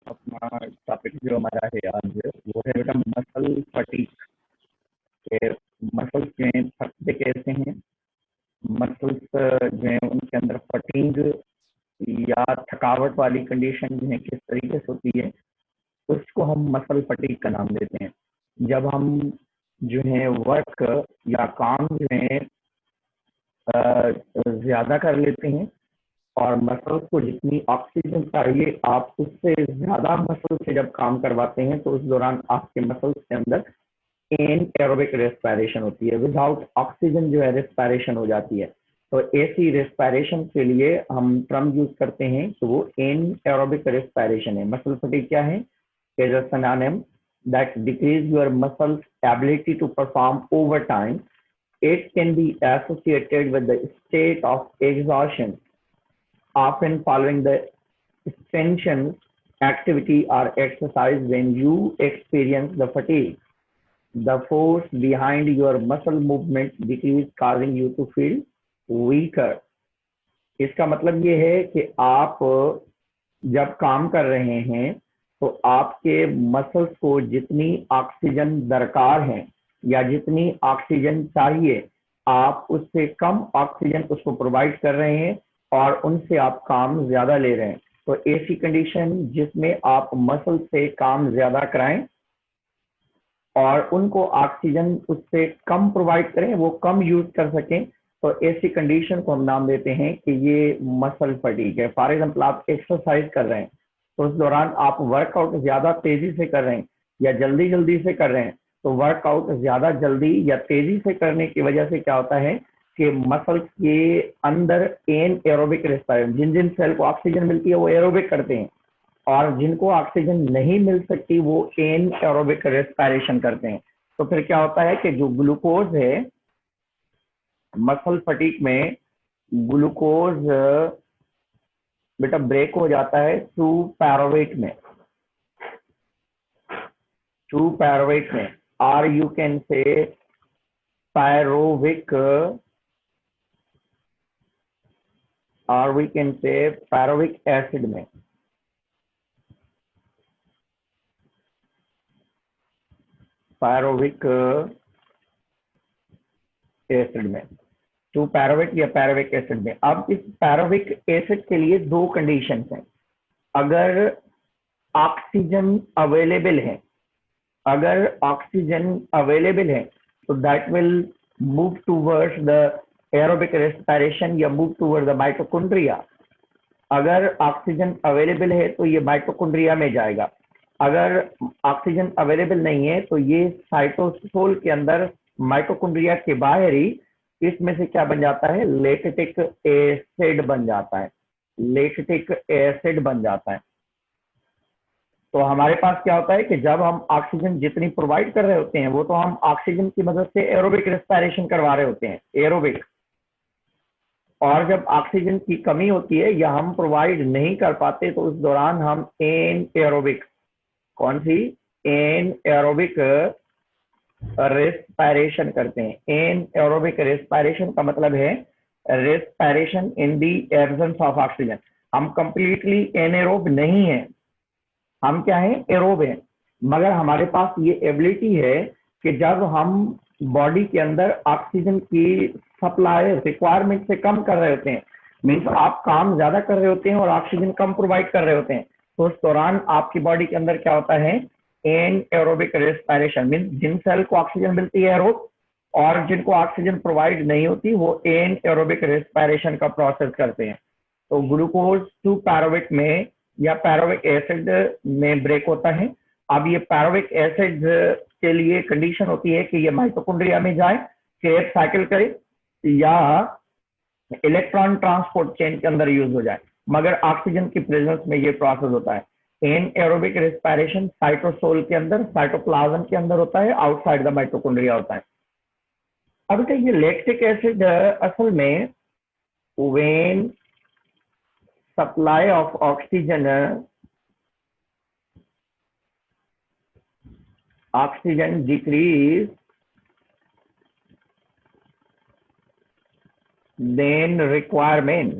अपना टॉपिक जो हमारा है आज वो है बेटा मसल फटीग के। मसल्स जो हैं थकते कैसे हैं, मसल्स जो हैं उनके अंदर फटीग या थकावट वाली कंडीशन जो है किस तरीके से होती है, उसको हम मसल फटीग का नाम देते हैं। जब हम जो है वर्क या काम जो है ज़्यादा कर लेते हैं और मसल्स को जितनी ऑक्सीजन चाहिए आप उससे ज़्यादा मसल से जब काम करवाते हैं तो उस दौरान आपके मसल्स के अंदर एनएरोबिक रेस्पिरेशन होती है। विदाउट ऑक्सीजन जो है रेस्पिरेशन हो जाती है। तो ऐसी रेस्पिरेशन के लिए हम टर्म यूज करते हैं तो वो एनएरोबिक रेस्पिरेशन है। मसल फटीग क्या है? is a synonym that decrease your muscles ability to perform over time. It can be associated with the state of exhaustion often following the extension activity or exercise. When you experience the fatigue, the force behind your muscle movement decrease, causing you to feel weaker. इसका मतलब ये है कि आप जब काम कर रहे हैं तो आपके मसल्स को जितनी ऑक्सीजन दरकार है या जितनी ऑक्सीजन चाहिए आप उससे कम ऑक्सीजन उसको प्रोवाइड कर रहे हैं और उनसे आप काम ज्यादा ले रहे हैं। तो ऐसी कंडीशन जिसमें आप मसल से काम ज्यादा कराएं और उनको ऑक्सीजन उससे कम प्रोवाइड करें, वो कम यूज कर सकें, तो ऐसी कंडीशन को हम नाम देते हैं कि ये मसल फटीग है। फॉर एग्जाम्पल आप एक्सरसाइज कर रहे हैं तो उस दौरान आप वर्कआउट ज्यादा तेजी से कर रहे हैं या जल्दी जल्दी से कर रहे हैं, तो वर्कआउट ज्यादा जल्दी या तेजी से करने की वजह से क्या होता है कि मसल्स के अंदर एन एरोबिक रेस्पिरेशन, जिन जिन सेल को ऑक्सीजन मिलती है वो एरोबिक करते हैं और जिनको ऑक्सीजन नहीं मिल सकती वो एन एरोबिक रेस्पिरेशन करते हैं। तो फिर क्या होता है कि जो ग्लूकोज है मसल फटीग में, ग्लूकोज बेटा ब्रेक हो जाता है टू पैरोवेट में, और यू कैन से pyruvic और we can say pyruvic acid में। pyruvic एसिड में, टू पैरोविक या पैरोविक एसिड में। अब इस पैरोविक एसिड के लिए दो कंडीशन हैं। अगर ऑक्सीजन अवेलेबल है, अगर ऑक्सीजन अवेलेबल है तो that will move towards the aerobic respiration या मूव टूवर्ड द माइटोकॉन्ड्रिया। अगर ऑक्सीजन अवेलेबल है तो ये माइटोकॉन्ड्रिया में जाएगा। अगर ऑक्सीजन अवेलेबल नहीं है तो ये साइटोसोल के अंदर माइटोकॉन्ड्रिया के बाहर ही इसमें से क्या बन जाता है, लैक्टिक एसिड बन जाता है, लैक्टिक एसिड बन जाता है। तो हमारे पास क्या होता है कि जब हम ऑक्सीजन जितनी प्रोवाइड कर रहे होते हैं वो तो हम ऑक्सीजन की मदद से एरोबिक रेस्पिरेशन करवा रहे होते हैं, एरोबिक। और जब ऑक्सीजन की कमी होती है या हम प्रोवाइड नहीं कर पाते तो उस दौरान हम एन एरोबिक, कौन सी, एन एरोबिक रेस्पिरेशन करते हैं। एन एरोबिक रेस्पिरेशन का मतलब है respiration in the absence of oxygen. हम कंप्लीटली एनएरोब नहीं है, हम क्या है, एरोब है, मगर हमारे पास ये एबिलिटी है कि जब हम बॉडी के अंदर ऑक्सीजन की सप्लाई रिक्वायरमेंट से कम कर रहे होते हैं, मीन्स आप काम ज्यादा कर रहे होते हैं और ऑक्सीजन कम प्रोवाइड कर रहे होते हैं, तो उस दौरान आपकी बॉडी के अंदर क्या होता है, एन एरोबिक रेस्पिरेशन। मीन्स जिन सेल को ऑक्सीजन मिलती है एरोब और जिनको ऑक्सीजन प्रोवाइड नहीं होती वो एन एरोबिक रेस्पिरेशन का प्रोसेस करते हैं। तो ग्लूकोज टू पैरोविक में या पैरोविक एसिड में ब्रेक होता है। अब ये पैरोविक एसिड के लिए कंडीशन होती है कि ये माइटोकॉन्ड्रिया में जाए, केएफ साइकिल करे या इलेक्ट्रॉन ट्रांसपोर्ट चेन के अंदर यूज हो जाए, मगर ऑक्सीजन की प्रेजेंस में ये प्रोसेस होता है। एन एरोबिक रेस्पिरेशन साइटोसोल के अंदर, साइटोप्लाज्म के अंदर होता है, आउटसाइड द माइटोकॉन्ड्रिया होता है। अब ये लैक्टिक एसिड असल में when supply of oxygen decrease, then requirement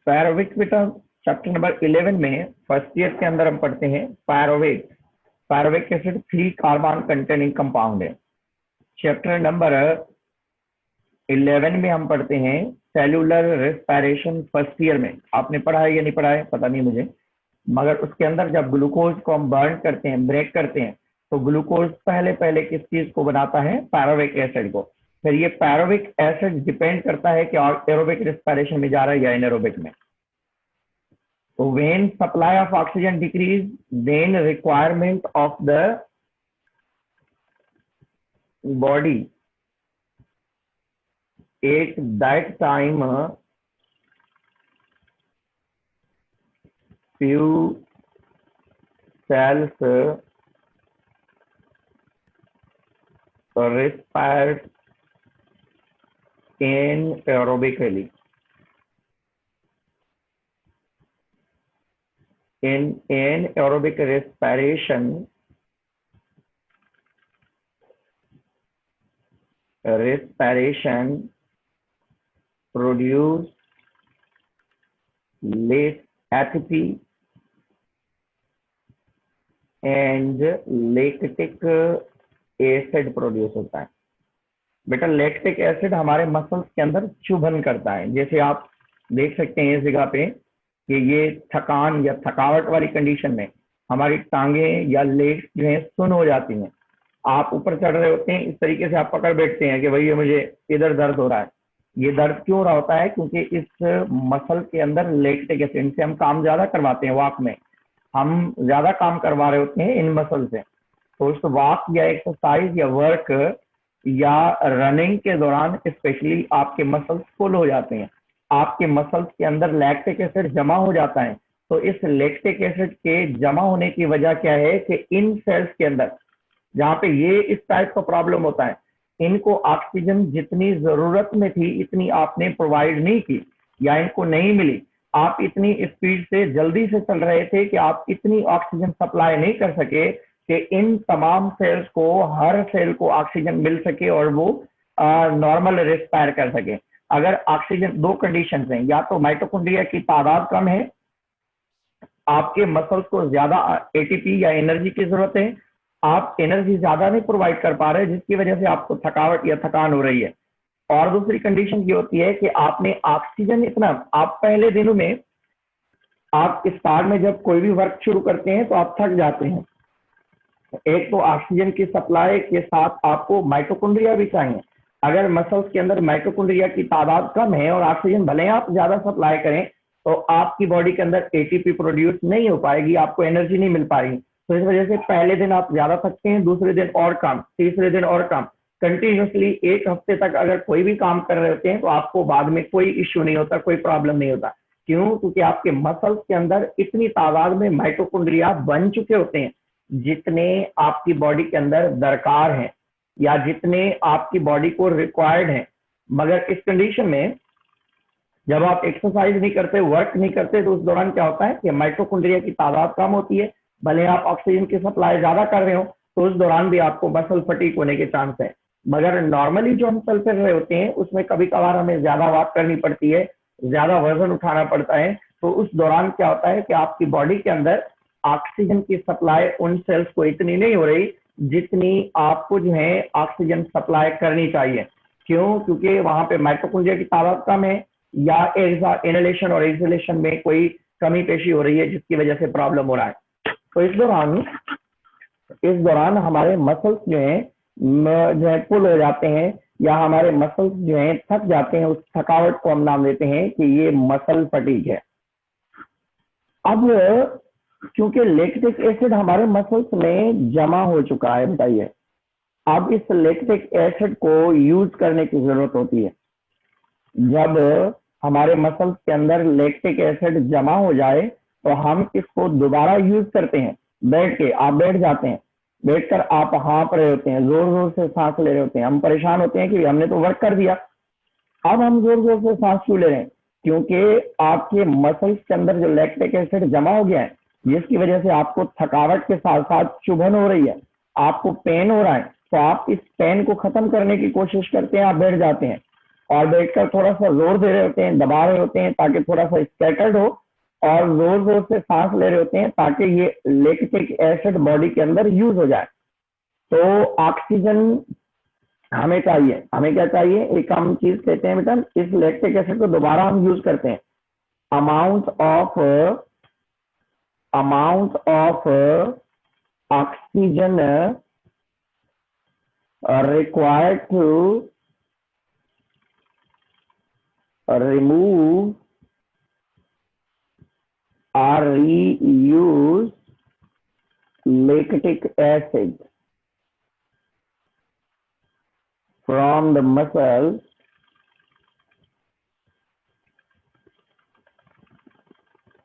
pyruvic बेटा चैप्टर नंबर 11 में फर्स्ट ईयर के अंदर हम पढ़ते हैं pyruvic. Pyruvic acid 3 carbon containing compound है। चैप्टर नंबर 11 में हम पढ़ते हैं सेल्यूलर रेस्पिरेशन। फर्स्ट ईयर में आपने पढ़ा है या नहीं पढ़ा है पता नहीं मुझे, मगर उसके अंदर जब ग्लूकोज को हम बर्न करते हैं, ब्रेक करते हैं, तो ग्लूकोज पहले पहले किस चीज को बनाता है? पायरोविक एसिड को। फिर ये पायरोविक एसिड डिपेंड करता है कि एरोबिक रेस्पिरेशन में जा रहा है या एनारोबिक में। तो when supply of oxygen decrease, then requirement of the body at that time few cells respire anaerobically. In anaerobic respiration, produce less ATP and lactic acid produce होता है। बेटा लैक्टिक एसिड हमारे मसल्स के अंदर चुभन करता है। जैसे आप देख सकते हैं इस जगह पे कि ये थकान या थकावट वाली कंडीशन में हमारी टांगे या लेग्स जो है सुन्न हो जाती हैं। आप ऊपर चढ़ रहे होते हैं, इस तरीके से आप पकड़ बैठते हैं कि भाई ये मुझे इधर दर्द हो रहा है। ये दर्द क्यों हो रहा होता है? क्योंकि इस मसल के अंदर लैक्टिक एसिड से हम काम ज्यादा करवाते हैं। वॉक में हम ज्यादा काम करवा रहे होते हैं इन मसल से। तो उस वॉक या एक्सरसाइज या वर्क या रनिंग के दौरान स्पेशली आपके मसल्स फुल हो जाते हैं, आपके मसल्स के अंदर लैक्टिक एसिड जमा हो जाता है। तो इस लैक्टिक एसिड के जमा होने की वजह क्या है कि इन सेल्स के अंदर जहाँ पे ये इस टाइप का प्रॉब्लम होता है, इनको ऑक्सीजन जितनी जरूरत में थी इतनी आपने प्रोवाइड नहीं की या इनको नहीं मिली। आप इतनी स्पीड से जल्दी से चल रहे थे कि आप इतनी ऑक्सीजन सप्लाई नहीं कर सके कि इन तमाम सेल्स को, हर सेल को ऑक्सीजन मिल सके और वो नॉर्मल रेस्पायर कर सके। अगर ऑक्सीजन, दो कंडीशन हैं, या तो माइटोकॉन्ड्रिया की तादाद कम है, आपके मसल्स को ज्यादा एटीपी या एनर्जी की जरूरत है, आप एनर्जी ज्यादा नहीं प्रोवाइड कर पा रहे जिसकी वजह से आपको थकावट या थकान हो रही है। और दूसरी कंडीशन ये होती है कि आपने ऑक्सीजन इतना, आप पहले दिनों में, आप स्टार्ट में जब कोई भी वर्क शुरू करते हैं तो आप थक जाते हैं। एक तो ऑक्सीजन की सप्लाई के साथ आपको माइटोकॉन्ड्रिया भी चाहिए। अगर मसल्स के अंदर माइटोकॉन्ड्रिया की तादाद कम है और ऑक्सीजन भले ही आप ज्यादा सप्लाई करें तो आपकी बॉडी के अंदर एटीपी प्रोड्यूस नहीं हो पाएगी, आपको एनर्जी नहीं मिल पाएगी। तो इस वजह से पहले दिन आप ज्यादा थकते हैं, दूसरे दिन और कम, तीसरे दिन और कम। कंटिन्यूसली एक हफ्ते तक अगर कोई भी काम कर रहे होते हैं तो आपको बाद में कोई इश्यू नहीं होता, कोई प्रॉब्लम नहीं होता। क्यों? क्योंकि आपके मसल्स के अंदर इतनी तादाद में माइटोकॉन्ड्रिया बन चुके होते हैं जितने आपकी बॉडी के अंदर दरकार हैं या जितने आपकी बॉडी को रिक्वायर्ड हैं। मगर इस कंडीशन में जब आप एक्सरसाइज नहीं करते, वर्क नहीं करते, तो उस दौरान क्या होता है कि माइटोकॉन्ड्रिया की तादाद कम होती है। भले आप ऑक्सीजन की सप्लाई ज्यादा कर रहे हो तो उस दौरान भी आपको मसल फटीक होने के चांस है। मगर नॉर्मली जो हम चल फिर रहे होते हैं उसमें कभी कभार हमें ज्यादा वॉक करनी पड़ती है, ज्यादा वजन उठाना पड़ता है। तो उस दौरान क्या होता है कि आपकी बॉडी के अंदर ऑक्सीजन की सप्लाई उन सेल्स को इतनी नहीं हो रही जितनी आपको जो है ऑक्सीजन सप्लाई करनी चाहिए। क्यों? क्योंकि वहां पे माइटोकॉन्ड्रिया की तादाद कम है या इनहेलेशन और एक्सहेलेशन में कोई कमी पेशी हो रही है जिसकी वजह से प्रॉब्लम हो रहा है। तो इस दौरान हमारे मसल्स जो है पुल हो जाते हैं या हमारे मसल्स जो है थक जाते हैं। उस थकावट को हम नाम देते हैं कि ये मसल फटीग है। अब क्योंकि लैक्टिक एसिड हमारे मसल्स में जमा हो चुका है, बताइए, अब इस लैक्टिक एसिड को यूज करने की जरूरत होती है। जब हमारे मसल्स के अंदर लैक्टिक एसिड जमा हो जाए तो हम इसको दोबारा यूज करते हैं। बैठ के आप बैठ जाते हैं, बैठकर आप हाँफ रहे होते हैं, जोर जोर से सांस ले रहे होते हैं। हम परेशान होते हैं कि हमने तो वर्क कर दिया, अब हम जोर जोर से सांस क्यों ले रहे हैं? क्योंकि आपके मसल्स के अंदर जो लैक्टिक एसिड जमा हो गया है जिसकी वजह से आपको थकावट के साथ साथ चुभन हो रही है, आपको पेन हो रहा है। तो आप इस पेन को खत्म करने की कोशिश करते हैं, आप बैठ जाते हैं। और बैठकर थोड़ा सा जोर दे रहे होते हैं, दबा रहे होते हैं ताकि थोड़ा सा स्कैटर्ड हो, और जोर जोर से सांस ले रहे होते हैं ताकि ये लैक्टिक एसिड बॉडी के अंदर यूज हो जाए। तो ऑक्सीजन हमें चाहिए, हमें क्या चाहिए, एक हम चीज कहते हैं बेटा, इस लैक्टिक एसिड को दोबारा हम यूज करते हैं। Amount of oxygen required to remove or reuse lactic acid from the muscles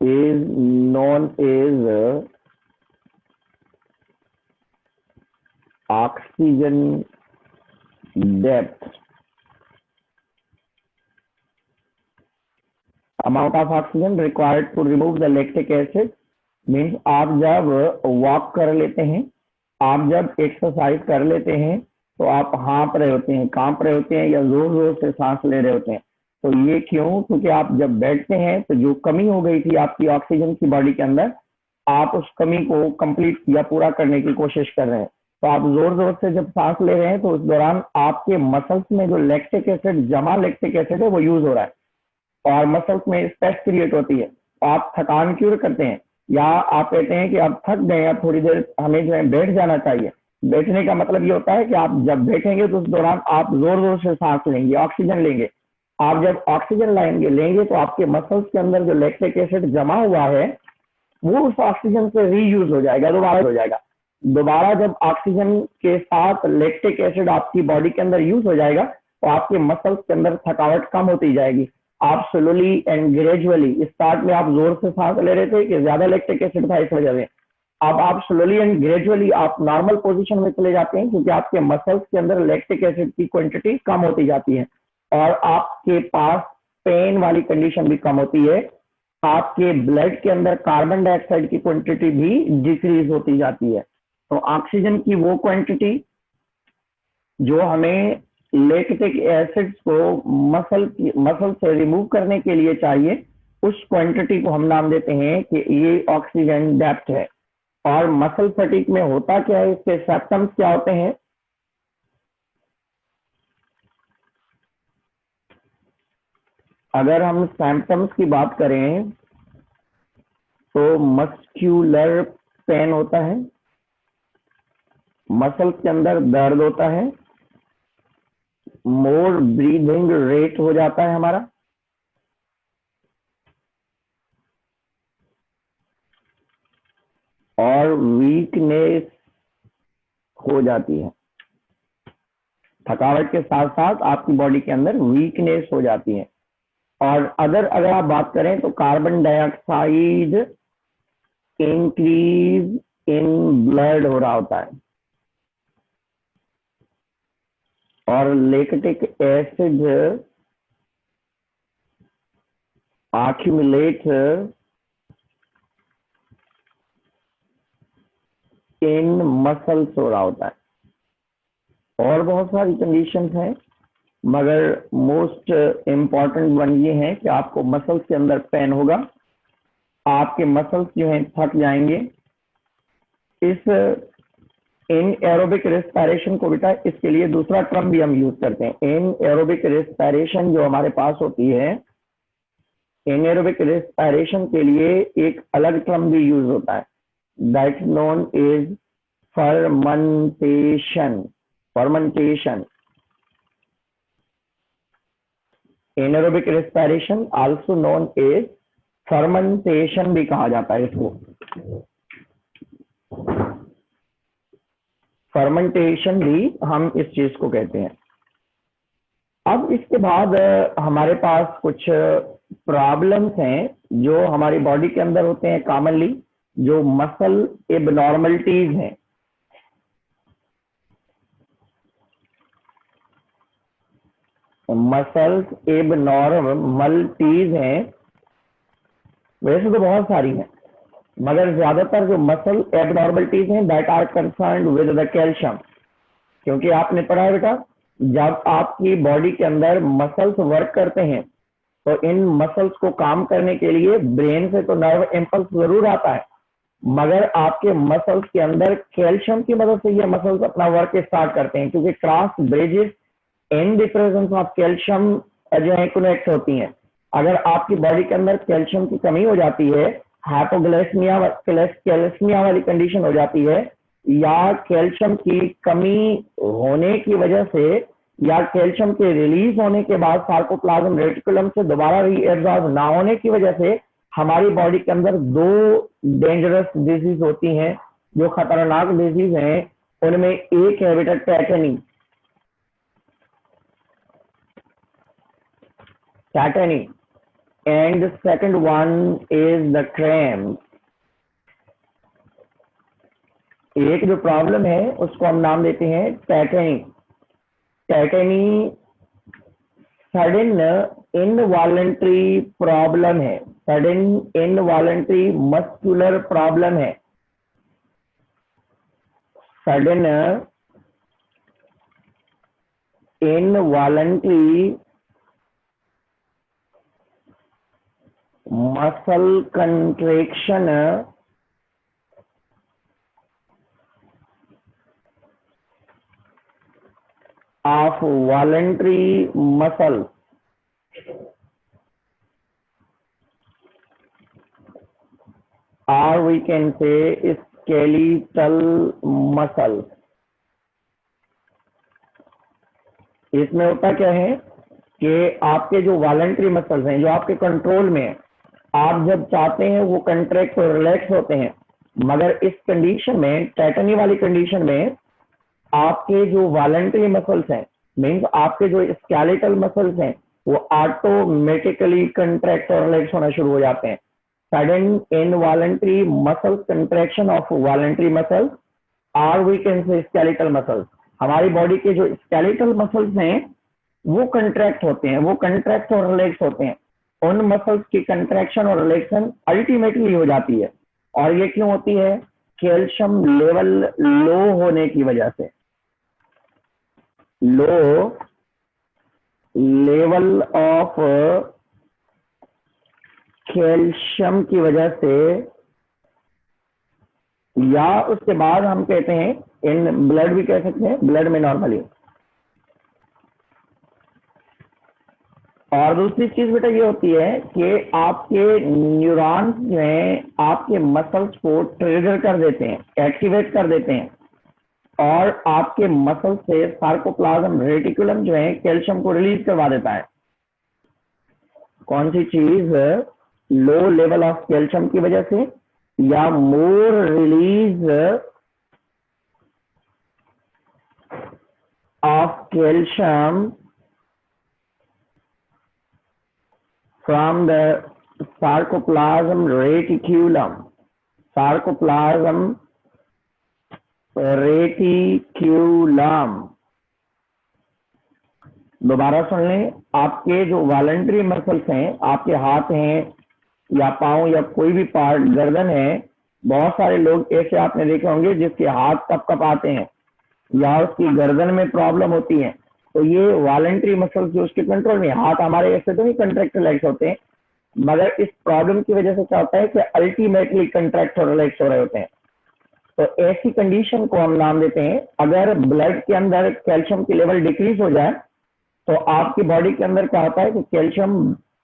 is known as oxygen depth। amount of oxygen required to remove the lactic acid means आप जब walk कर लेते हैं, आप जब एक्सरसाइज कर लेते हैं तो आप हाँप रहे होते हैं, कांप रहे होते हैं, या जोर जोर से सांस ले रहे होते हैं। तो ये क्यों? क्योंकि आप जब बैठते हैं तो जो कमी हो गई थी आपकी ऑक्सीजन की बॉडी के अंदर, आप उस कमी को कंप्लीट या पूरा करने की कोशिश कर रहे हैं। तो आप जोर जोर से जब सांस ले रहे हैं तो उस दौरान आपके मसल्स में जो लैक्टिक एसिड, जमा लैक्टिक एसिड है, वो यूज हो रहा है और मसल्स में स्ट्रेस क्रिएट होती है। आप थकान क्योर करते हैं, या आप कहते हैं कि आप थक गए, अब थोड़ी देर हमें जो है बैठ जाना चाहिए। बैठने का मतलब ये होता है कि आप जब बैठेंगे तो उस दौरान आप जोर जोर से सांस लेंगे, ऑक्सीजन लेंगे। आप जब ऑक्सीजन लेंगे तो आपके मसल्स के अंदर जो लैक्टिक एसिड जमा हुआ है वो उस ऑक्सीजन से रीयूज हो जाएगा, दोबारा हो जाएगा। दोबारा जब ऑक्सीजन के साथ लैक्टिक एसिड आपकी बॉडी के अंदर यूज हो जाएगा तो आपके मसल्स के अंदर थकावट कम होती जाएगी। आप स्लोली एंड ग्रेजुअली, स्टार्ट में आप जोर से सांस ले रहे थे कि ज्यादा लैक्टिक एसिड था इस वजह से, अब आप स्लोली एंड ग्रेजुअली आप नॉर्मल पोजीशन में चले जाते हैं क्योंकि आपके मसल्स के अंदर लैक्टिक एसिड की क्वांटिटी कम होती जाती है और आपके पास पेन वाली कंडीशन भी कम होती है। आपके ब्लड के अंदर कार्बन डाइऑक्साइड की क्वांटिटी भी डिक्रीज होती जाती है। तो ऑक्सीजन की वो क्वांटिटी जो हमें लैक्टिक एसिड्स को मसल से रिमूव करने के लिए चाहिए, उस क्वांटिटी को हम नाम देते हैं कि ये ऑक्सीजन डेप्थ है। और मसल फटीग में होता क्या है, इसके सिम्टम्स क्या होते हैं? अगर हम सिम्टम्स की बात करें तो मस्क्यूलर पेन होता है, मसल्स के अंदर दर्द होता है, मोर ब्रीदिंग रेट हो जाता है हमारा, और वीकनेस हो जाती है। थकावट के साथ साथ आपकी बॉडी के अंदर वीकनेस हो जाती है। और अगर आप बात करें तो carbon dioxide increase in blood हो रहा होता है और लैक्टिक एसिड accumulate इन मसल्स हो रहा होता है। और बहुत सारी कंडीशंस हैं मगर मोस्ट इम्पॉर्टेंट वन ये है कि आपको मसल्स के अंदर पेन होगा, आपके मसल्स जो हैं थक जाएंगे। इस इन एरोबिक रेस्पिरेशन को बेटा, इसके लिए दूसरा टर्म भी हम यूज करते हैं। इन एरोबिक रेस्पिरेशन जो हमारे पास होती है, इन एरोबिक रेस्पिरेशन के लिए एक अलग टर्म भी यूज होता है, that known is fermentation. Anaerobic respiration also known as fermentation भी कहा जाता है इसको। फर्मेंटेशन भी हम इस चीज को कहते हैं। अब इसके बाद हमारे पास कुछ प्रॉब्लम्स हैं जो हमारी बॉडी के अंदर होते हैं कॉमनली, जो मसल एबनॉर्मलिटीज हैं। मसल्स एबनॉर्मलिटीज हैं, वैसे तो बहुत सारी हैं मगर ज्यादातर जो मसल एबनॉर्मलिटीज हैं that are concerned with the calcium. क्योंकि आपने पढ़ा है बेटा जब आपकी बॉडी के अंदर मसल्स वर्क करते हैं तो इन मसल्स को काम करने के लिए ब्रेन से तो नर्व इम्पल्स जरूर आता है, मगर आपके मसल्स के अंदर कैल्शियम की मदद से ये मसल्स अपना वर्क स्टार्ट करते हैं, क्योंकि cross bridges in the presence of calcium जो है कनेक्ट होती हैं। अगर आपकी बॉडी के अंदर कैल्शियम की कमी हो जाती है, हाइपोग्लाइसीमिया कैल्शियमिया वाली कंडीशन हो जाती है, या कैल्शियम की कमी होने की वजह से या कैल्शियम के रिलीज होने के बाद सार्कोप्लाज्म रेटिकुलम से दोबारा रीएब्जॉर्ब ना होने की वजह से हमारी बॉडी के अंदर दो डेंजरस डिजीज होती हैं, जो खतरनाक डिजीज हैं। उनमें एक है बेटा tetany and second one is the cramp. एक जो प्रॉब्लम है उसको हम नाम देते हैं tetany. Tetany sudden involuntary problem है, सडन इनवॉलंटरी मस्कुलर प्रॉब्लम है, sudden involuntary muscle contraction of voluntary muscle, or we can say skeletal muscle। इसमें होता क्या है कि आपके जो वॉलंटरी मसल्स हैं जो आपके कंट्रोल में है, आप जब चाहते हैं वो कंट्रैक्ट और रिलैक्स होते हैं, मगर इस कंडीशन में, टेटनी वाली कंडीशन में, आपके जो वॉलंटरी मसल्स हैं, मीन्स आपके जो स्केलेटल मसल्स हैं, वो ऑटोमेटिकली कंट्रैक्ट और रिलैक्स होना शुरू हो जाते हैं। Sudden involuntary muscle contraction of voluntary muscles, और we can say skeletal muscles. हमारी बॉडी के जो स्केलेटल मसल्स हैं वो कंट्रैक्ट होते हैं, वो कंट्रैक्ट और रिलैक्स होते हैं। उन मसल्स की कंट्रैक्शन और रिलैक्शन अल्टीमेटली हो जाती है, और ये क्यों होती है? कैल्शियम लेवल लो होने की वजह से, लो लेवल ऑफ कैल्शियम की वजह से, या उसके बाद हम कहते हैं इन ब्लड भी कह सकते हैं, ब्लड में नॉर्मली। और दूसरी चीज बेटा ये होती है कि आपके न्यूरॉन्स जो हैं आपके मसल्स को ट्रिगर कर देते हैं, एक्टिवेट कर देते हैं, और आपके मसल से सार्कोप्लाज्म रेटिकुलम जो है कैल्शियम को रिलीज करवा देता है। कौन सी चीज? लो लेवल ऑफ कैल्शियम की वजह से, या more release of calcium from the sarcoplasm reticulum, sarcoplasm reticulum। दोबारा सुन लें, आपके जो वॉलंटरी मसल्स हैं, आपके हाथ हैं या पांव या कोई भी पार्ट, गर्दन है, बहुत सारे लोग ऐसे आपने देखे होंगे जिसके हाथ कप कप आते हैं या उसकी गर्दन में प्रॉब्लम होती है, तो ये वॉलंटरी मसल्स जो उसके कंट्रोल में। हाथ हमारे ऐसे तो नहीं कंट्रैक्ट रिलैक्स होते हैं, मगर इस प्रॉब्लम की वजह से क्या होता है कि अल्टीमेटली कंट्रैक्ट और रिलैक्स हो रहे होते हैं। तो ऐसी कंडीशन को हम नाम देते हैं, अगर ब्लड के अंदर कैल्शियम की लेवल डिक्रीज हो जाए तो आपकी बॉडी के अंदर क्या होता है कि कैल्शियम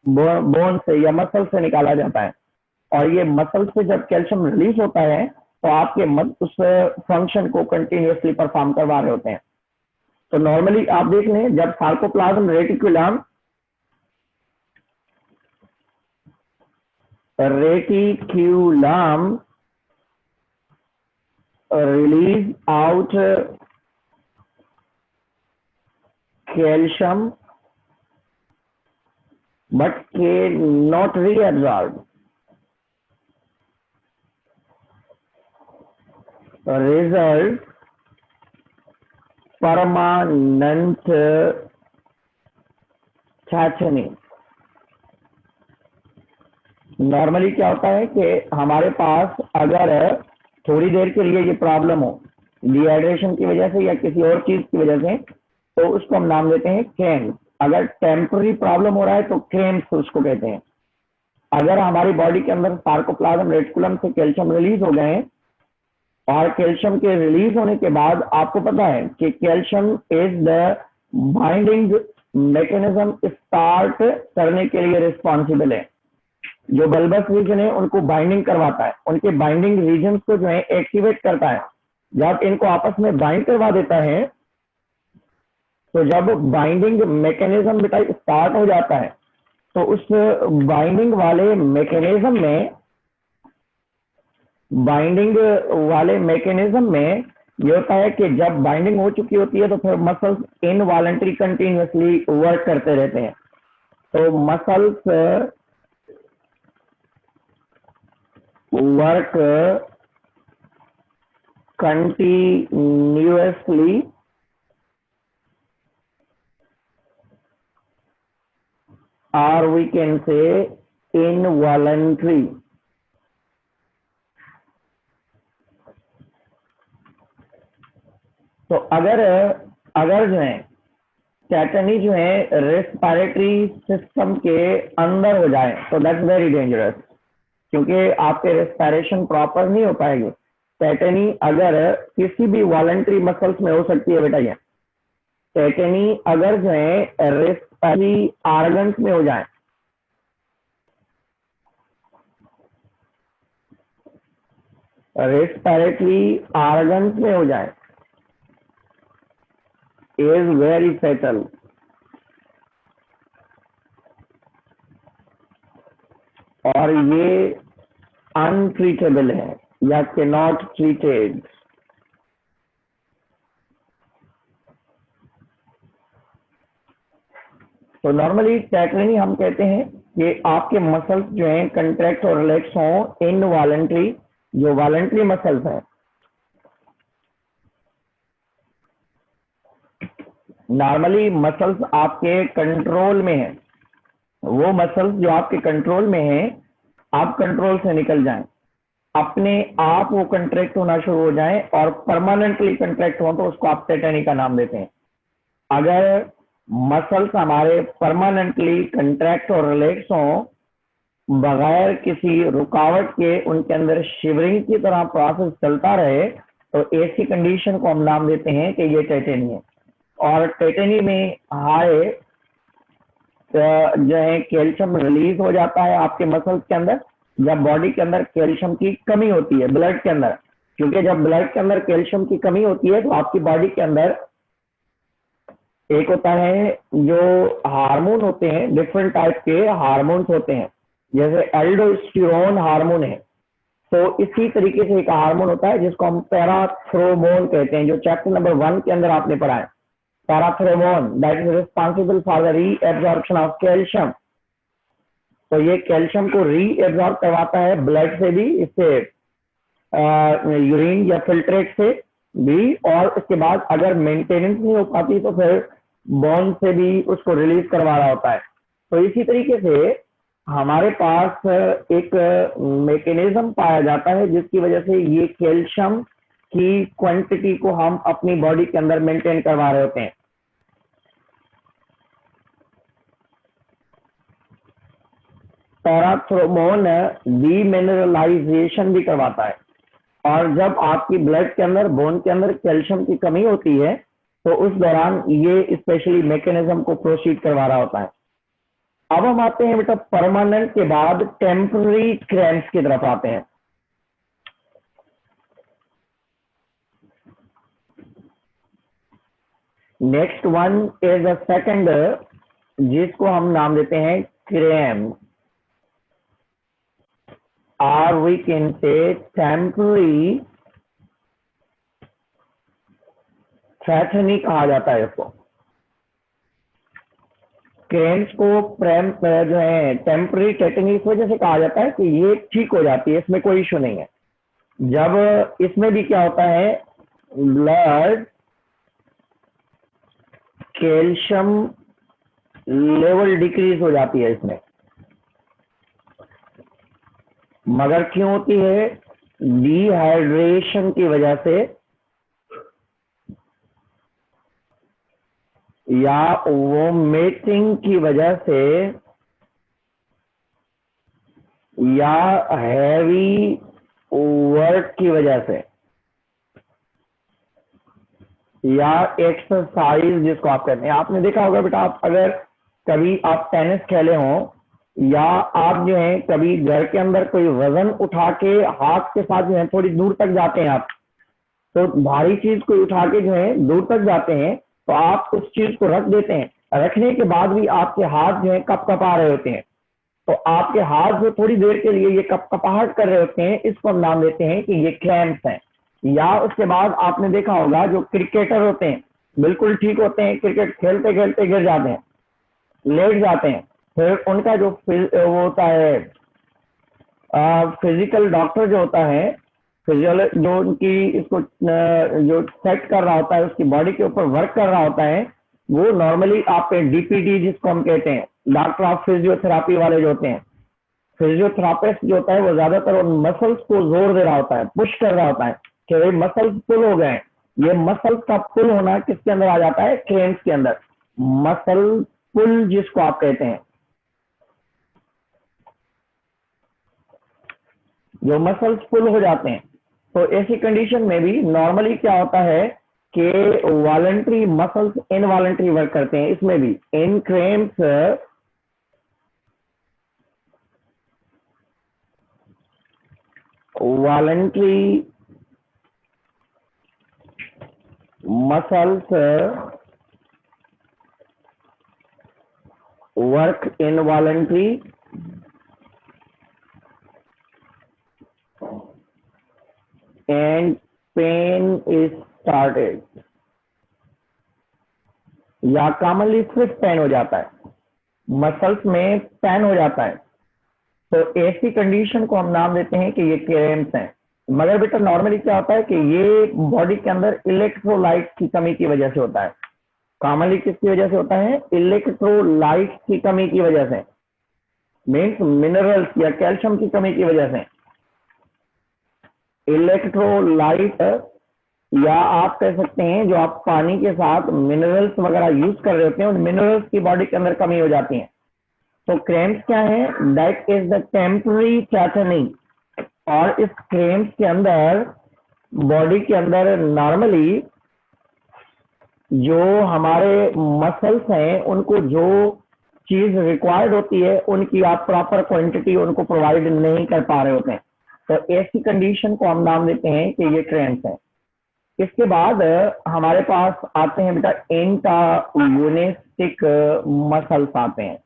बोन से या मसल से निकाला जाता है, और ये मसल से जब कैल्शियम रिलीज होता है तो आपके उस फंक्शन को कंटिन्यूसली परफॉर्म करवा रहे होते हैं। तो नॉर्मली आप देख लें, जब sarcoplasm reticulum release out calcium but cannot reabsorb, result permanent tetani. Normally क्या होता है कि हमारे पास अगर थोड़ी देर के लिए ये प्रॉब्लम हो, डिहाइड्रेशन की वजह से या किसी और चीज की वजह से, तो उसको हम नाम देते हैं क्रैम्स। अगर टेम्पररी प्रॉब्लम हो रहा है तो क्रैम्स उसको कहते हैं। अगर हमारी बॉडी के अंदर सार्कोप्लाज्म रेटिकुलम से कैल्शियम रिलीज हो गए और कैल्शियम के रिलीज होने के बाद आपको पता है कि calcium is the binding mechanism start करने के लिए रिस्पॉन्सिबल है। जो बल्बस रीजन है उनको बाइंडिंग करवाता है, उनके बाइंडिंग रीजन को जो है एक्टिवेट करता है। जब इनको आपस में बाइंड करवा देता है तो जब बाइंडिंग मैकेनिज्म बेटा स्टार्ट हो जाता है तो उस बाइंडिंग वाले मैकेनिज्म में ये होता है कि जब बाइंडिंग हो चुकी होती है तो फिर मसल्स इनवॉलंटरी कंटिन्यूअसली वर्क करते रहते हैं। तो muscles work continuously or we can say involuntary। तो अगर जो है टेटनी जो है रेस्पिरेटरी सिस्टम के अंदर हो जाए तो दैट्स वेरी डेंजरस, क्योंकि आपके रेस्पिरेशन प्रॉपर नहीं हो पाएगी। टेटनी अगर किसी भी वॉलंटरी मसल्स में हो सकती है बेटा, ये टेटनी अगर जो है रेस्पिरेटरी ऑर्गन्स में हो जाए, रेस्पिरेटरी ऑर्गन्स में हो जाए इज वेरी फेटल। और ये अनट्रीटेबल है या के नॉट ट्रीटेड। तो नॉर्मली टेटनी हम कहते हैं कि आपके मसल्स जो हैं कंट्रैक्ट और रिलैक्स हों इनवॉलंटरी, जो वॉलंटरी मसल्स हैं। नॉर्मली मसल्स आपके कंट्रोल में है, वो मसल्स जो आपके कंट्रोल में है आप कंट्रोल से निकल जाएं, अपने आप वो कंट्रैक्ट होना शुरू हो जाएं और परमानेंटली कंट्रैक्ट हो तो उसको आप टेटनी का नाम देते हैं। अगर मसल्स हमारे परमानेंटली कंट्रैक्ट और रिलैक्स हों बगैर किसी रुकावट के, उनके अंदर शिवरिंग की तरह प्रोसेस चलता रहे, तो ऐसी कंडीशन को हम नाम देते हैं कि ये टेटनी है। और टेटनी में हाई जो है कैल्शियम रिलीज हो जाता है आपके मसल्स के अंदर जब बॉडी के अंदर कैल्शियम की कमी होती है ब्लड के अंदर, क्योंकि जब ब्लड के अंदर कैल्शियम की कमी होती है तो आपकी बॉडी के अंदर एक होता है जो हार्मोन होते हैं, डिफरेंट टाइप के हार्मोन्स होते हैं, जैसे एल्डोस्टेरोन हार्मोन है। तो इसी तरीके से एक हार्मोन होता है जिसको हम पैराथ्रोमोन कहते हैं, जो चैप्टर नंबर 1 के अंदर आपने पढ़ा है। Parathormone that is responsible for the reabsorption of calcium. तो ये कैल्शियम को रीएब्जॉर्ब करवाता है ब्लड से भी, इससे यूरिन या फिल्ट्रेट से भी, और इसके बाद अगर मेंटेनेंस नहीं हो पाती तो फिर बोन से भी उसको रिलीज करवा रहा होता है। तो इसी तरीके से हमारे पास एक मैकेनिज्म पाया जाता है जिसकी वजह से ये कैल्शियम की क्वांटिटी को हम अपनी बॉडी के अंदर मेंटेन करवा रहे होते हैं। पैराथ्रोमोन डीमिनरलाइजेशन भी करवाता है, और जब आपकी ब्लड के अंदर, बोन के अंदर कैल्शियम की कमी होती है तो उस दौरान ये स्पेशली मैकेनिज्म को प्रोसीड करवा रहा होता है। अब हम आते हैं बेटा परमानेंट के बाद टेम्पररी क्रैम्प्स की तरफ आते हैं। Next one is a second, जिसको हम नाम देते हैं cramp, or we can say temporary tetani कहा जाता है इसको। क्रैम्प्स को जो है टेम्पररी टेटनी इस वजह से कहा जाता है कि ये ठीक हो जाती है, इसमें कोई इशू नहीं है। जब इसमें भी क्या होता है, ब्लड कैल्शियम लेवल डिक्रीज हो जाती है इसमें, मगर क्यों होती है, डिहाइड्रेशन की वजह से। या वोमिटिंग की वजह से या हैवी वर्क की वजह से या एक्सरसाइज जिसको आप कहते हैं। आपने देखा होगा बेटा, आप अगर कभी आप टेनिस खेले हो या आप जो है कभी घर के अंदर कोई वजन उठा के हाथ के साथ जो है थोड़ी दूर तक जाते हैं आप, तो भारी चीज को उठा के जो है दूर तक जाते हैं, तो आप उस चीज को रख देते हैं, रखने के बाद भी आपके हाथ जो है कपकपा रहे होते हैं, तो आपके हाथ जो थोड़ी देर के लिए ये कपकपाहट कर रहे होते हैं, इसको हम नाम देते हैं कि ये क्रैम्प्स हैं। या उसके बाद आपने देखा होगा जो क्रिकेटर होते हैं बिल्कुल ठीक होते हैं, क्रिकेट खेलते खेलते गिर जाते हैं, लेट जाते हैं, फिर उनका जो वो होता है फिजिकल डॉक्टर जो होता है, फिजियोल जो उनकी इसको जो सेट कर रहा होता है, उसकी बॉडी के ऊपर वर्क कर रहा होता है, वो नॉर्मली आप डीपीडी जिसको हम कहते हैं, डॉक्टर ऑफ फिजियोथेरापी वाले जो होते हैं, फिजियोथेरापिस्ट जो होता है वो ज्यादातर उन मसल्स को जोर दे रहा होता है, पुश कर रहा होता है कि भाई मसल्स पुल हो गए। ये मसल्स का पुल होना किसके अंदर आ जाता है? क्रैम्प्स के अंदर। मसल पुल जिसको आप कहते हैं, जो मसल्स पुल हो जाते हैं, तो ऐसी कंडीशन में भी नॉर्मली क्या होता है कि वॉलंटरी मसल्स इनवॉलंटरी वर्क करते हैं। इसमें भी इन cramps voluntary muscles work involuntary and pain is started, या कॉमनली सिर्फ पेन हो जाता है, मसल्स में पेन हो जाता है, तो ऐसी कंडीशन को हम नाम देते हैं कि ये क्रैम्प्स हैं। मगर बेटा नॉर्मली क्या होता है कि ये बॉडी के अंदर इलेक्ट्रोलाइट की कमी की वजह से होता है। कॉमनली किसकी वजह से होता है? इलेक्ट्रोलाइट की कमी की वजह से, मीन्स मिनरल्स या कैल्शियम की कमी की वजह से। इलेक्ट्रोलाइट, या आप कह सकते हैं जो आप पानी के साथ मिनरल्स वगैरह यूज कर रहे होते हैं, उन मिनरल्स की बॉडी के अंदर कमी हो जाती है। तो क्रैम्प्स क्या है? That is the temporary tightening. और इस क्रैम्प्स के अंदर बॉडी के अंदर नॉर्मली जो हमारे मसल्स हैं उनको जो चीज रिक्वायर्ड होती है उनकी आप प्रॉपर क्वांटिटी उनको प्रोवाइड नहीं कर पा रहे होते हैं, तो ऐसी कंडीशन को हम नाम देते हैं कि ये क्रैम्प्स है। इसके बाद हमारे पास आते हैं बेटा एंटागोनिस्टिक मसल्स आते हैं।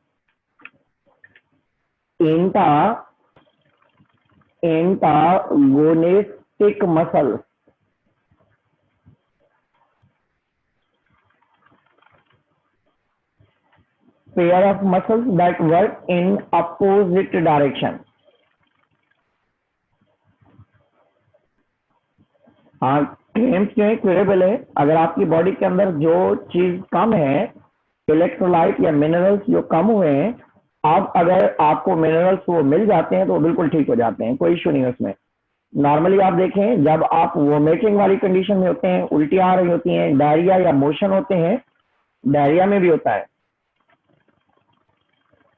Antagonistic muscles, pair of muscles that work in opposite direction। हाँ, क्रैम्प्स जो है क्यूरेबल है। अगर आपकी बॉडी के अंदर जो चीज कम है, इलेक्ट्रोलाइट या मिनरल्स जो कम हुए हैं, अब अगर आपको मिनरल्स वो मिल जाते हैं तो वो बिल्कुल ठीक हो जाते हैं, कोई इश्यू नहीं है उसमें। नॉर्मली आप देखें जब आप वोमिटिंग वाली कंडीशन में होते हैं, उल्टी आ रही होती हैं, डायरिया या मोशन होते हैं, डायरिया में भी होता है,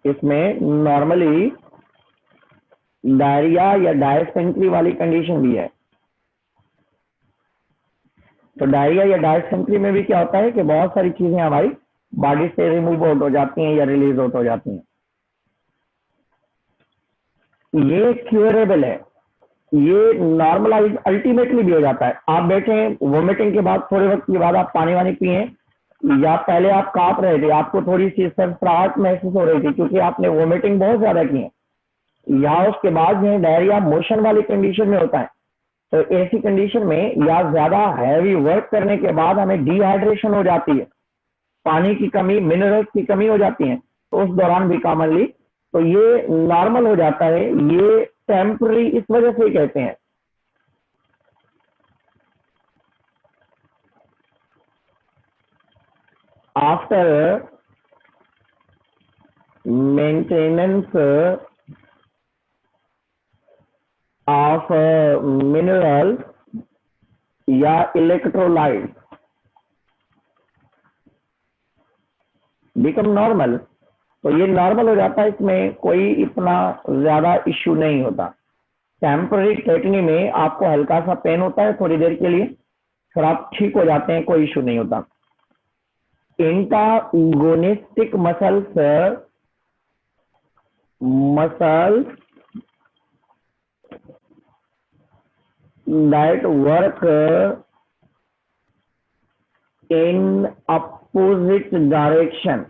इसमें नॉर्मली डायरिया या डायसेंट्री वाली कंडीशन भी है। तो डायरिया या डायसेंट्री में भी क्या होता है कि बहुत सारी चीजें हमारी बॉडी से रिमूव आउट हो जाती हैं या रिलीज आउट हो जाती हैं। ये क्यूरेबल है, ये नॉर्मलाइज अल्टीमेटली भी हो जाता है। आप बैठे वोमिटिंग के बाद थोड़े वक्त के बाद आप पानी वानी पिए, या पहले आप कांप रहे थे, आपको थोड़ी सी सरसराहट महसूस हो रही थी क्योंकि आपने वोमिटिंग बहुत ज्यादा की है, या उसके बाद में डायरिया मोशन वाली कंडीशन में होता है, तो ऐसी कंडीशन में या ज्यादा हैवी वर्क करने के बाद हमें डिहाइड्रेशन हो जाती है, पानी की कमी, मिनरल्स की कमी हो जाती है, तो उस दौरान भी कॉमनली तो ये नॉर्मल हो जाता है। ये टेम्पररी इस वजह से कहते हैं। आफ्टर मेंटेनेंस ऑफ मिनरल या इलेक्ट्रोलाइट, बिकम नॉर्मल, तो ये नॉर्मल हो जाता है, इसमें कोई इतना ज्यादा इश्यू नहीं होता। टेम्पररी टेटनी में आपको हल्का सा पेन होता है थोड़ी देर के लिए, फिर आप ठीक हो जाते हैं, कोई इश्यू नहीं होता। Antagonistic muscles that work in opposite direction।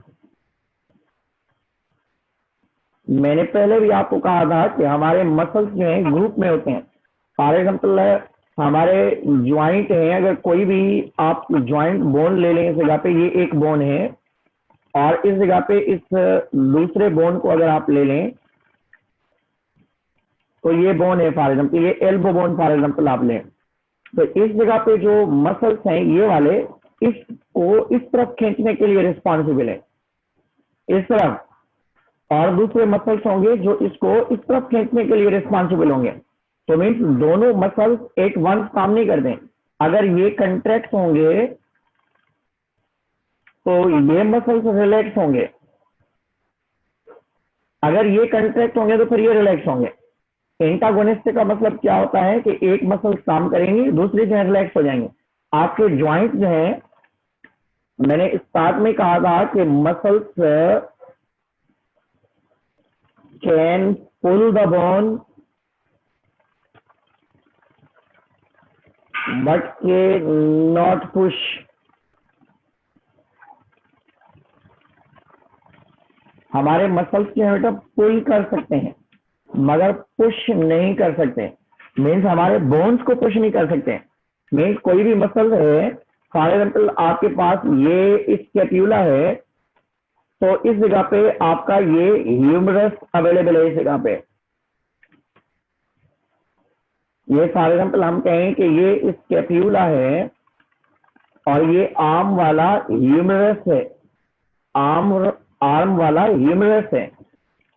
मैंने पहले भी आपको कहा था कि हमारे मसल्स जो हैं ग्रुप में होते हैं। फॉर एग्जाम्पल हमारे ज्वाइंट हैं, अगर कोई भी आप ज्वाइंट बोन ले लें, इस जगह पे ये एक बोन है और इस जगह पे इस दूसरे बोन को अगर आप ले लें तो ये बोन है, फॉर एग्जाम्पल ये एल्बो बोन फॉर एग्जाम्पल आप लें, तो इस जगह पे जो मसल्स हैं ये वाले इसको इस तरफ खींचने के लिए रिस्पॉन्सिबल है, इस तरफ, और दूसरे मसल्स होंगे जो इसको इस तरफ खींचने के लिए रिस्पॉन्सिबल होंगे। तो मीन्स दोनों मसल्स एक वंस काम नहीं करते। अगर ये कंट्रैक्ट होंगे तो ये मसल्स रिलैक्स होंगे, अगर ये कंट्रैक्ट होंगे तो फिर ये रिलैक्स होंगे। एंटागोनिस्ट का मतलब क्या होता है कि एक मसल्स काम करेंगी, दूसरी जो है रिलैक्स हो जाएंगे। आपके ज्वाइंट जो है, मैंने स्टार्ट में कहा था कि muscles can pull the bone but can not push. हमारे मसल्स जो है बेटा पुल कर सकते हैं मगर पुश नहीं कर सकते। मीन्स हमारे बोन्स को पुश नहीं कर सकते। मीन्स कोई भी मसल है, फॉर एग्जाम्पल आपके पास ये स्कैप्यूला है, तो इस जगह पे आपका ये ह्यूमरस अवेलेबल है, इस जगह पे ये फॉर एग्जाम्पल हम कहें कि ये स्कैप्यूला है और ये आर्म वाला ह्यूमरस है, आर्म वाला ह्यूमरस है।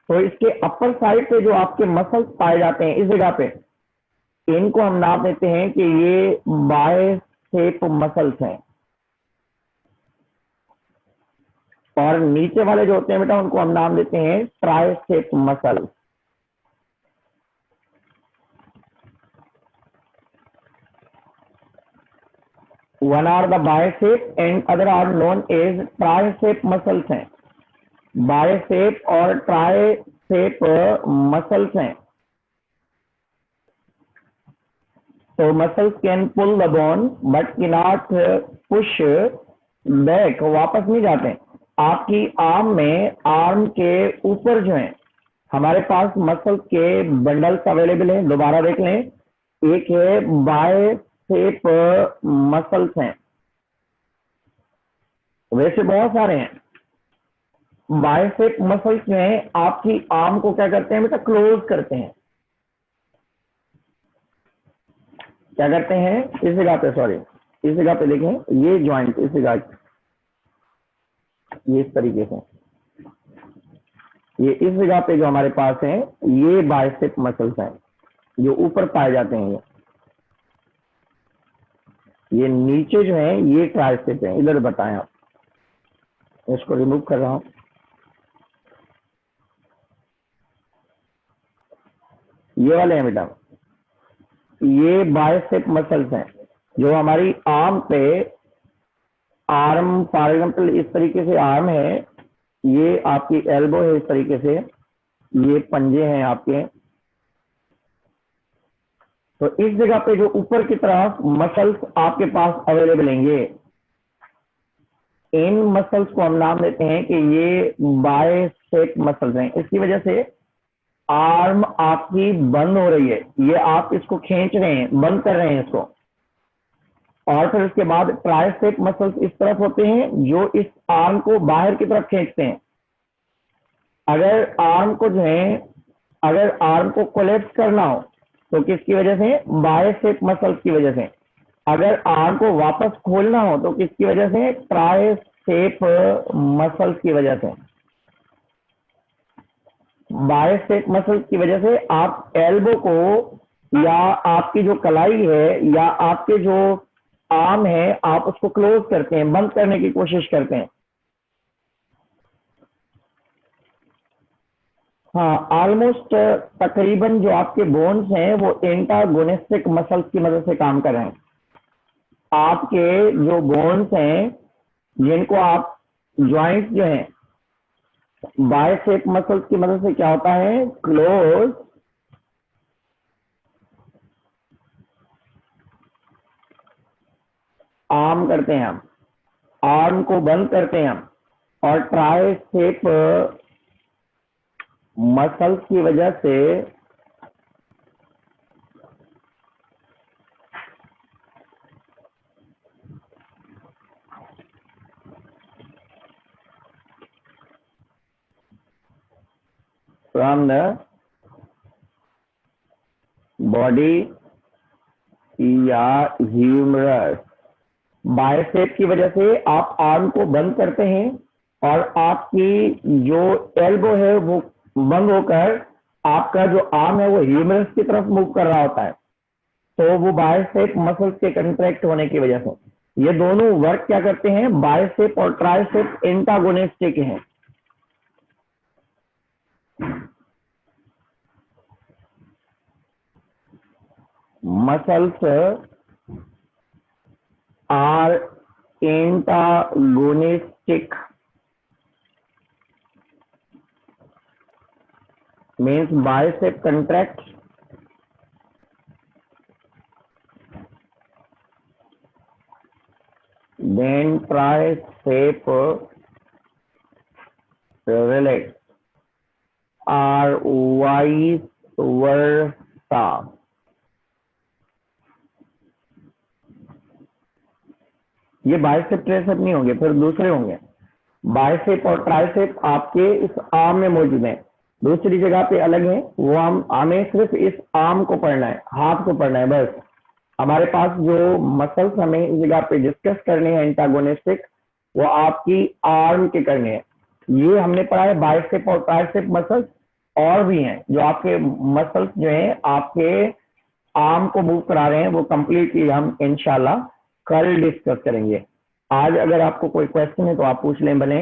तो इसके अपर साइड पे जो आपके मसल्स पाए जाते हैं इस जगह पे, इनको हम नाम देते हैं कि ये बाइसेप मसल्स हैं। और नीचे वाले जो होते हैं बेटा उनको हम नाम देते हैं tricep muscle. One are the bicep and other are known as tricep muscles हैं। बाइसेप और ट्राइसेप मसल्स हैं। तो muscles can pull the bone but can not push back, वापस नहीं जाते। आपकी आर्म में, आर्म के ऊपर जो है हमारे पास मसल्स के बंडल्स अवेलेबल हैं, दोबारा देख लें। एक है बाइसेप मसल्स हैं, वैसे बहुत सारे हैं। बाइसेप मसल्स जो है आपकी आर्म को क्या करते हैं बेटा, क्लोज करते हैं। क्या करते हैं, इस जगह पे, सॉरी इस जगह पे देखें, ये ज्वाइंट इस जगह, ये इस तरीके से, ये इस जगह पे जो हमारे पास है ये बाइसेप मसल्स हैं जो ऊपर पाए जाते हैं। ये नीचे जो है ये ट्राइसेप है। इधर बताएं आप, इसको रिमूव कर रहा हूं। ये वाले हैं बेटा, ये बाइसेप मसल्स हैं जो हमारी आर्म पे, आर्म फॉर एग्जाम्पल इस तरीके से आर्म है, ये आपकी एल्बो है इस तरीके से, ये पंजे हैं आपके। तो इस जगह पे जो ऊपर की तरफ मसल्स आपके पास अवेलेबल होंगे, इन मसल्स को हम नाम देते हैं कि ये बाइसेप मसल्स हैं। इसकी वजह से आर्म आपकी बंद हो रही है, ये आप इसको खींच रहे हैं, बंद कर रहे हैं इसको। और फिर उसके बाद ट्राइसेप मसल्स इस तरफ होते हैं जो इस आर्म को बाहर की तरफ खींचते हैं। अगर आर्म को जो है, अगर आर्म को कोलैप्स करना हो तो किसकी वजह से, बाइसेप मसल्स की वजह से। अगर आर्म को वापस खोलना हो तो किसकी वजह से, ट्राइसेप मसल्स की वजह से। बाइसेप मसल्स की वजह से आप एल्बो को, या आपकी जो कलाई है, या आपके जो आर्म है, आप उसको क्लोज करते हैं, बंद करने की कोशिश करते हैं। हाँ, ऑलमोस्ट तकरीबन जो आपके बोन्स हैं वो एंटागोनिस्टिक मसल्स की मदद से काम कर रहे हैं। आपके जो बोन्स हैं जिनको आप जॉइंट्स जो हैं बाइसेप मसल्स की मदद से क्या होता है, क्लोज आर्म करते हैं हम, आर्म को बंद करते हैं हम, और ट्राइसेप मसल्स की वजह से फ्रॉम द बॉडी या ह्यूमरस, बाइसेप की वजह से आप आर्म को बंद करते हैं और आपकी जो एल्बो है वो बंद होकर आपका जो आर्म है वो ह्यूमरस की तरफ मूव कर रहा होता है। तो वो बाइसेप मसल्स के कंट्रैक्ट होने की वजह से ये दोनों वर्क क्या करते हैं, बाइसेप और ट्राइसेप एंटागोनिस्टिक हैं। Muscles are antagonistic, means bicep contracts then tricep relax, or vice versa। ये बाइसेप ट्राइसेप नहीं होंगे, फिर दूसरे होंगे। बाइसेप और ट्राइसेप आपके इस आर्म में मौजूद है, दूसरी जगह पे अलग है। वो हम हमें सिर्फ इस आर्म को पढ़ना है, हाथ को पढ़ना है बस। हमारे पास जो मसल्स हमें इस जगह पे डिस्कस करने हैं एंटागोनिस्टिक, वो आपकी आर्म के करने हैं। ये हमने पढ़ा है बाइसेप और ट्राइसेप मसल्स, और भी हैं जो आपके मसल्स जो हैं आपके आर्म को मूव करा रहे हैं, वो कंप्लीटली हम इंशाल्लाह कल डिस्कस करेंगे। आज अगर आपको कोई क्वेश्चन है तो आप पूछ लें भले।